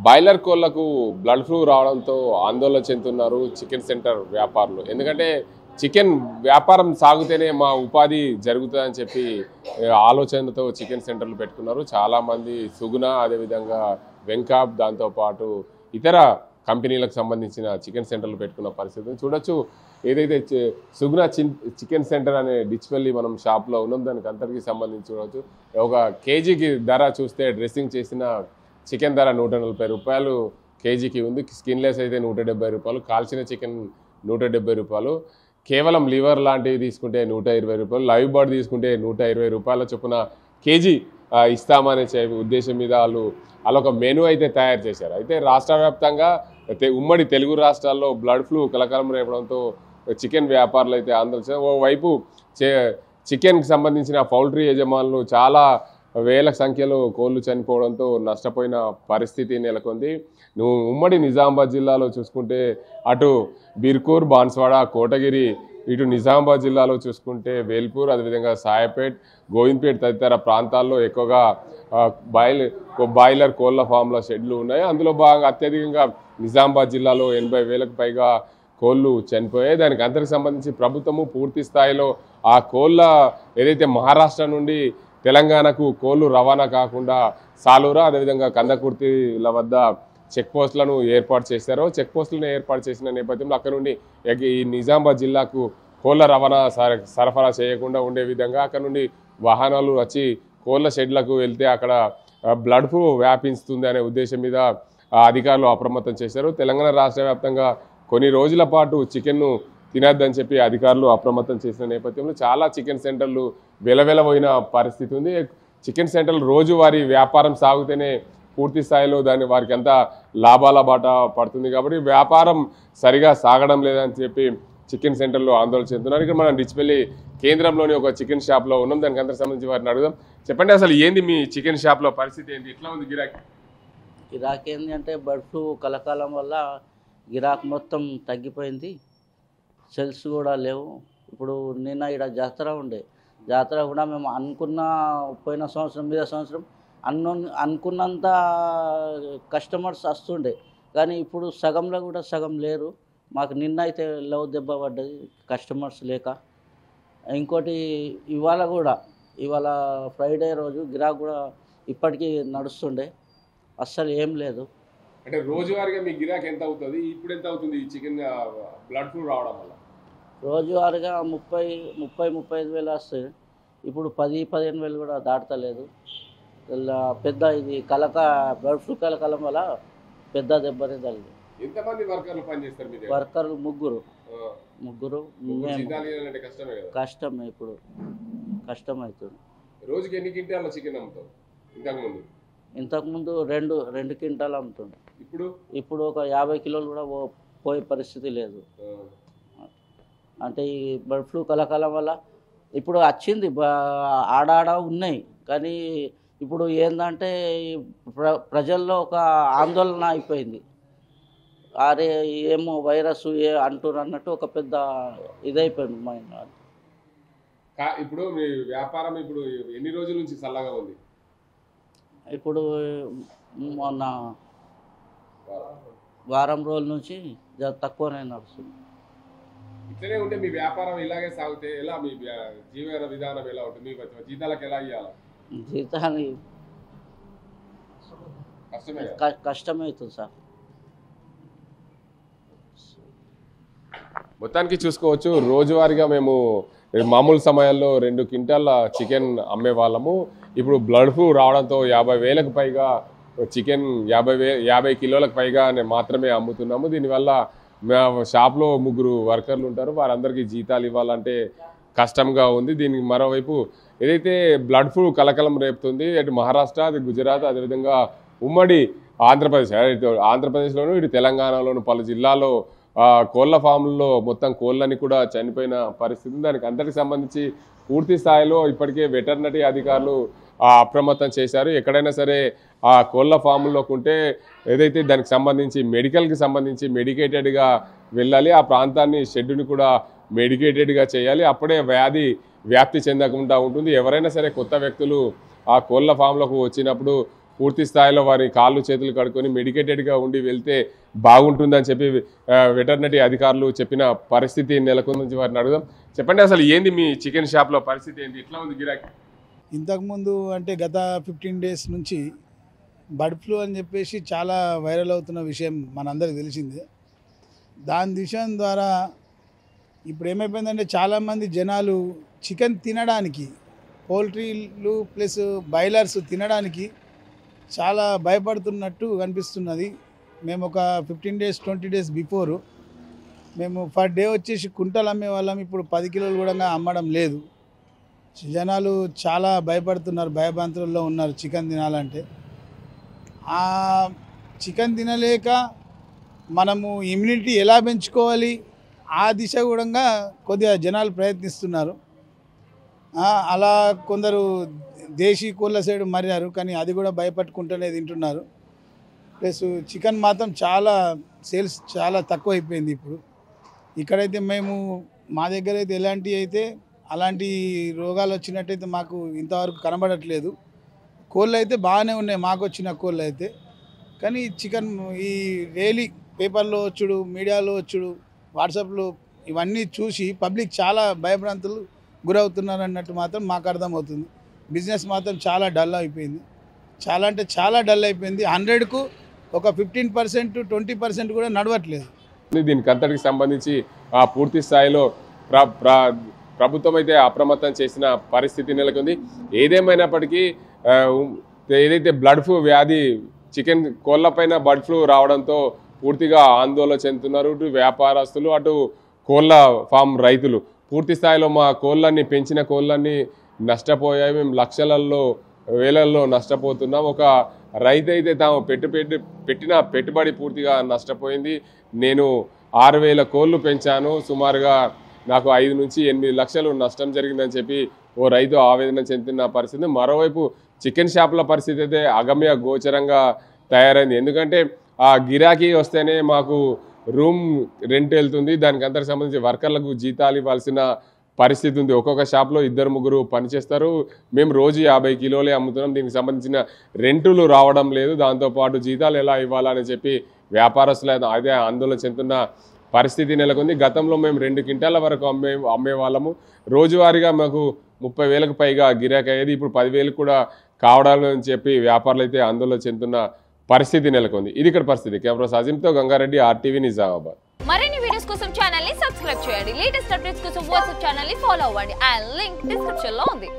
Boiler కోళ్లకు blood flu రావడంతో ఆందోళన చెందుతున్నారు చికెన్ సెంటర్ వ్యాపారులు. ఎందుకంటే చికెన్ వ్యాపారం సాగితేనే మా ఉపాధి జరుగుతుందని చెప్పి ఆలోచనతో చికెన్ సెంటర్లు పెట్టుకున్నారు. చాలామంది సుగుణ, అదేవిధంగా వెంకాబ్, దాంతోపాటు ఇతర కంపెనీలకు సంబంధించిన చికెన్ సెంటర్లు పెట్టుకున్న పరిస్థితిని చూడొచ్చు. ఏదైతే సుగుణ చికెన్ సెంటర్ అనే డిచ్పల్లి మనం షాప్లో ఉన్నాం, దానికి అంతటికి సంబంధించి చూడవచ్చు. ఒక కేజీకి ధర చూస్తే డ్రెస్సింగ్ చేసిన చికెన్ ధర 140 రూపాయలు కేజీకి ఉంది. స్కిన్లెస్ అయితే 170 రూపాయలు, కాల్చిన చికెన్ 170 రూపాయలు, కేవలం లివర్ లాంటివి తీసుకుంటే 120 రూపాయలు, లైవ్ బర్డ్ తీసుకుంటే 120 రూపాయల చొప్పున కేజీ ఇస్తామనే ఉద్దేశం మీద వాళ్ళు ఒక మెనూ అయితే తయారు చేశారు. అయితే రాష్ట్ర వ్యాప్తంగా ఉమ్మడి తెలుగు రాష్ట్రాల్లో బ్లడ్ ఫ్లూ కలకలం రేపడంతో చికెన్ వ్యాపారులు అయితే ఆందోళన. ఓవైపు చికెన్కి సంబంధించిన పౌల్ట్రీ యజమానులు చాలా వేల సంఖ్యలో కోళ్లు చనిపోవడంతో నష్టపోయిన పరిస్థితి నెలకొంది. ఉమ్మడి నిజామాబాద్ జిల్లాలో చూసుకుంటే అటు బిర్కూర్, బాన్స్వాడ, కోటగిరి, ఇటు నిజామాబాద్ జిల్లాలో చూసుకుంటే వేల్పూర్, అదేవిధంగా సాయపేట్, గోవింద్పేట్ తదితర ప్రాంతాల్లో ఎక్కువగా బాయిలర్ కోళ్ల ఫామ్ల షెడ్లు ఉన్నాయి. అందులో భాగంగా అత్యధికంగా నిజామాబాద్ జిల్లాలో 80,000కు పైగా కోళ్లు చనిపోయాయి. దానికి అంతకు సంబంధించి ప్రభుత్వము పూర్తి స్థాయిలో ఆ కోళ్ల ఏదైతే మహారాష్ట్ర నుండి తెలంగాణకు కోళ్లు రవాణా కాకుండా సాలూరా, అదేవిధంగా కందకుర్తిల వద్ద చెక్ పోస్టులను ఏర్పాటు చేశారు. చెక్ పోస్టులను ఏర్పాటు చేసిన నేపథ్యంలో అక్కడ నుండి ఈ నిజామాబాద్ జిల్లాకు కోళ్ల రవాణా సరఫరా చేయకుండా ఉండే విధంగా అక్కడ నుండి వాహనాలు వచ్చి కోళ్ల షెడ్లకు వెళ్తే అక్కడ బ్లడ్ ఫ్లూ వ్యాపిస్తుంది అనే ఉద్దేశం మీద అధికారులు అప్రమత్తం చేశారు. తెలంగాణ రాష్ట్ర వ్యాప్తంగా కొన్ని రోజుల పాటు చికెన్ను తినద్దని చెప్పి అధికారులు అప్రమత్తం చేసిన నేపథ్యంలో చాలా చికెన్ సెంటర్లు వెలవెలబోయిన పరిస్థితి ఉంది. చికెన్ సెంటర్లు రోజువారీ వ్యాపారం సాగితేనే పూర్తి స్థాయిలో వారికి అంతా లాభాల బాట పడుతుంది. కాబట్టి వ్యాపారం సరిగా సాగడం లేదని చెప్పి చికెన్ సెంటర్లు ఆందోళన చెందుతున్నారు. ఇక్కడ మనం డిచ్పల్లి కేంద్రంలోని ఒక చికెన్ షాప్లో ఉన్నాం. దానికి అందరికి సంబంధించి వారిని అడుగుదాం. చెప్పండి, అసలు ఏంది మీ చికెన్ షాప్లో పరిస్థితి ఏంటి, ఎట్లా ఉంది గిరాకీ? గిరాకీ ఏంటి అంటే బర్డ్ ఫ్లూ కలకాలం వల్ల గిరాకీ మొత్తం తగ్గిపోయింది. సెల్స్ కూడా లేవు. ఇప్పుడు నిన్న ఇక్కడ జాతర కూడా మేము అనుకున్న పోయిన సంవత్సరం మీద సంవత్సరం అనుకున్నంత కస్టమర్స్ వస్తుండే, కానీ ఇప్పుడు సగంలో కూడా సగం లేరు. మాకు నిన్న అయితే లవ్ దెబ్బ పడ్డది కస్టమర్స్ లేక. ఇంకోటి ఇవాళ ఫ్రైడే రోజు గిరాకీ కూడా ఇప్పటికీ నడుస్తుండే, అస్సలు ఏం లేదు. అంటే రోజువారీగా మీ గిరాకీ ఎంత అవుతుంది, ఇప్పుడు ఎంత అవుతుంది ఈ చికెన్ బ్లడ్ ఫ్లూ రావడం వల్ల? రోజువారీగా 30-35 వేలు వస్తాయి. ఇప్పుడు 10-15 వేలు కూడా దాటలేదు. పెద్ద ఇది బర్డ్ ఫ్లూ కలకాలం వల్ల పెద్ద దెబ్బనే తగిలింది. ఎంతమంది వర్కర్లు పనిచేస్తారు మీ దగ్గర? వర్కర్లు ముగ్గురు. కష్టమే, ఇప్పుడు కష్టమవుతుంది. రోజుకి ఎన్ని క్వింటాల చికెన్ అమ్ముతావు? ఇంతకుముందు 2 క్వింటాలు అమ్ముతుంది. ఇప్పుడు ఒక 50 కిలోలు కూడా పోయే పరిస్థితి లేదు. అంటే ఈ బర్డ్ ఫ్లూ కలకాలం వల్ల ఇప్పుడు వచ్చింది, ఆడాడ ఉన్నాయి, కానీ ఇప్పుడు ఏంటంటే ప్రజల్లో ఒక ఆందోళన అయిపోయింది. అరే ఏమో వైరస్ అంటున్నారు అన్నట్టు ఒక పెద్ద ఇదైపోయింది మైండ్. ఇప్పుడు మీ వ్యాపారం ఇప్పుడు ఎన్ని రోజుల నుంచి చల్లగా ఉంది? ఇప్పుడు మొన్న వారం రోజుల నుంచి తక్కువనే నడుస్తుంది. ఇట్లనే ఉంటే మీ వ్యాపారం ఇలాగే సాగితే ఎలా? మీ జీవన విధానం ఎలా ఉంటుంది? మీ జీతాలకు ఎలా ఇవ్వాలి? జీతాన్ని కష్టమవుతుంది సార్. మొత్తానికి చూసుకోవచ్చు, రోజువారీగా మేము మామూలు సమయాల్లో 2 క్వింటాల చికెన్ అమ్మే వాళ్ళము. ఇప్పుడు బ్లడ్ ఫ్లూ రావడంతో 50,000కు పైగా చికెన్ 50 కిలోలకు పైగా మాత్రమే అమ్ముతున్నాము. దీనివల్ల షాప్లో 3 వర్కర్లు ఉంటారు, వారందరికీ జీతాలు ఇవ్వాలంటే కష్టంగా ఉంది. దీనికి మరోవైపు ఏదైతే బ్లడ్ ఫ్లూ కలకలం రేపుతుంది, అటు మహారాష్ట్ర, అది గుజరాత్, అదేవిధంగా ఉమ్మడి ఆంధ్రప్రదేశ్లోను, ఇటు తెలంగాణలోను పలు జిల్లాల్లో కోళ్ల ఫామ్లలో మొత్తం కోళ్ళని కూడా చనిపోయిన పరిస్థితి. దానికి అంతటికి సంబంధించి పూర్తి స్థాయిలో ఇప్పటికే వెటర్నరీ అధికారులు అప్రమత్తం చేశారు. ఎక్కడైనా సరే ఆ కోళ్ల ఫామ్లోకి ఉంటే ఏదైతే దానికి సంబంధించి మెడికల్కి సంబంధించి మెడికేటెడ్గా వెళ్ళాలి. ఆ ప్రాంతాన్ని షెడ్యూని కూడా మెడికేటెడ్గా చేయాలి. అప్పుడే వ్యాధి వ్యాప్తి చెందకుండా ఉంటుంది. ఎవరైనా సరే కొత్త వ్యక్తులు ఆ కోళ్ల ఫామ్లకు వచ్చినప్పుడు పూర్తి స్థాయిలో వారి కాళ్ళు చేతులు కడుక్కొని మెడికేటెడ్గా ఉండి వెళ్తే బాగుంటుందని చెప్పి వెటర్నరీ అధికారులు చెప్పిన పరిస్థితి నెలకొందని వారిని అడుగుదాం. చెప్పండి, అసలు ఏంది మీ చికెన్ షాప్లో పరిస్థితి ఏంది, ఎట్లా ఉంది గిరాకీ? ఇంతకుముందు అంటే గత 15 డేస్ నుంచి బర్డ్ ఫ్లూ అని చెప్పేసి చాలా వైరల్ అవుతున్న విషయం మనందరికీ తెలిసిందే. దాని విషయం ద్వారా ఇప్పుడు ఏమైపోయిందంటే చాలామంది జనాలు చికెన్ తినడానికి, పౌల్ట్రీలు ప్లస్ బాయిలర్స్ తినడానికి చాలా భయపడుతున్నట్టు కనిపిస్తున్నది. మేము ఒక 15 డేస్ 20 డేస్ బిఫోరు మేము పర్ డే వచ్చేసి కుంటలు అమ్మే వాళ్ళం. ఇప్పుడు 10 కిలోలు కూడా అమ్మడం లేదు. జనాలు చాలా భయపడుతున్నారు, భయభ్రాంతుల్లో ఉన్నారు చికెన్ తినాలంటే. ఆ చికెన్ తినలేక మనము ఇమ్యూనిటీ ఎలా పెంచుకోవాలి ఆ దిశ కూడా కొద్దిగా జనాలు ప్రయత్నిస్తున్నారు. అలా కొందరు దేశీ కోళ్ళ సైడ్ మారారు, కానీ అది కూడా భయపట్టుకుంటూనే తింటున్నారు. ప్లస్ చికెన్ మాత్రం చాలా సేల్స్ చాలా తక్కువ అయిపోయింది ఇప్పుడు. ఇక్కడైతే మేము మా దగ్గర అయితే అలాంటి రోగాలు వచ్చినట్టయితే మాకు ఇంతవరకు కనబడట్లేదు. కోళ్ళు అయితే బాగానే ఉన్నాయి మాకు వచ్చిన కోళ్ళు అయితే. కానీ చికెన్ ఈ డైలీ పేపర్లో వచ్చుడు, మీడియాలో వచ్చుడు, వాట్సాప్లో ఇవన్నీ చూసి పబ్లిక్ చాలా భయభ్రాంతులు గురవుతున్నారు అన్నట్టు మాత్రం మాకు అర్థమవుతుంది. బిజినెస్ మాత్రం చాలా డల్ అయిపోయింది. చాలా అంటే చాలా డల్ అయిపోయింది. 100కు ఒక 15% 20% కూడా నడవట్లేదు. దీనికి అంతటికి సంబంధించి పూర్తి స్థాయిలో ప్రభుత్వం అయితే అప్రమత్తం చేసిన పరిస్థితి నెలకొంది. ఏదేమైనప్పటికీ ఏదైతే బ్లడ్ ఫ్లూ వ్యాధి చికెన్ కోళ్ళపైన బర్డ్ ఫ్లూ రావడంతో పూర్తిగా ఆందోళన చెందుతున్నారు ఇటు వ్యాపారస్తులు, అటు కోళ్ళ ఫామ్ రైతులు. పూర్తి స్థాయిలో మా కోళ్ళన్ని పెంచిన కోళ్ళన్ని నష్టపోయాయి, మేము లక్షలలో వేలల్లో నష్టపోతున్నాం. ఒక రైతు అయితే తాము పెట్టిన పెట్టుబడి పూర్తిగా నష్టపోయింది. నేను 6,000 కోళ్ళు పెంచాను, సుమారుగా నాకు 5 నుంచి 8 లక్షలు నష్టం జరిగిందని చెప్పి ఓ రైతు ఆవేదన చెందుతున్న పరిస్థితి. మరోవైపు చికెన్ షాపుల పరిస్థితి అయితే అగమ్య గోచరంగా తయారైంది. ఎందుకంటే ఆ గిరాకీ వస్తేనే మాకు రూమ్ రెంట్ వెళ్తుంది, దానికి అందరికి సంబంధించి వర్కర్లకు జీతాలు ఇవ్వాల్సిన పరిస్థితి ఉంది. ఒక్కొక్క షాప్లో 2-3 పనిచేస్తారు. మేము రోజు 50 కిలోలే అమ్ముతున్నాం, దీనికి సంబంధించిన రెంటులు రావడం లేదు, దాంతోపాటు జీతాలు ఎలా ఇవ్వాలని చెప్పి వ్యాపారస్తులు అదే ఆందోళన చెందుతున్న పరిస్థితి నెలకొంది. గతంలో మేము 2 క్వింటాల వరకు అమ్మే వాళ్ళము. రోజువారీగా మాకు 30,000కు పైగా గిరాకీ అయ్యేది. ఇప్పుడు 10,000 కూడా కావడాలని చెప్పి వ్యాపారులు అయితే ఆందోళన చెందుతున్న పరిస్థితి నెలకొంది. ఇది ఇక్కడ పరిస్థితి. కెమెరా సాజింతో గంగారెడ్డి, RTV నిజామాబాద్. మరిన్ని వీడియోస్ కోసం ఛానల్ ని సబ్స్క్రైబ్ చేయండి. లేటెస్ట్ అప్డేట్స్ కోసం వాట్సాప్ ఛానల్ ని ఫాలో అవ్వండి. ఆ లింక్ డిస్క్రిప్షన్ లో ఉంది.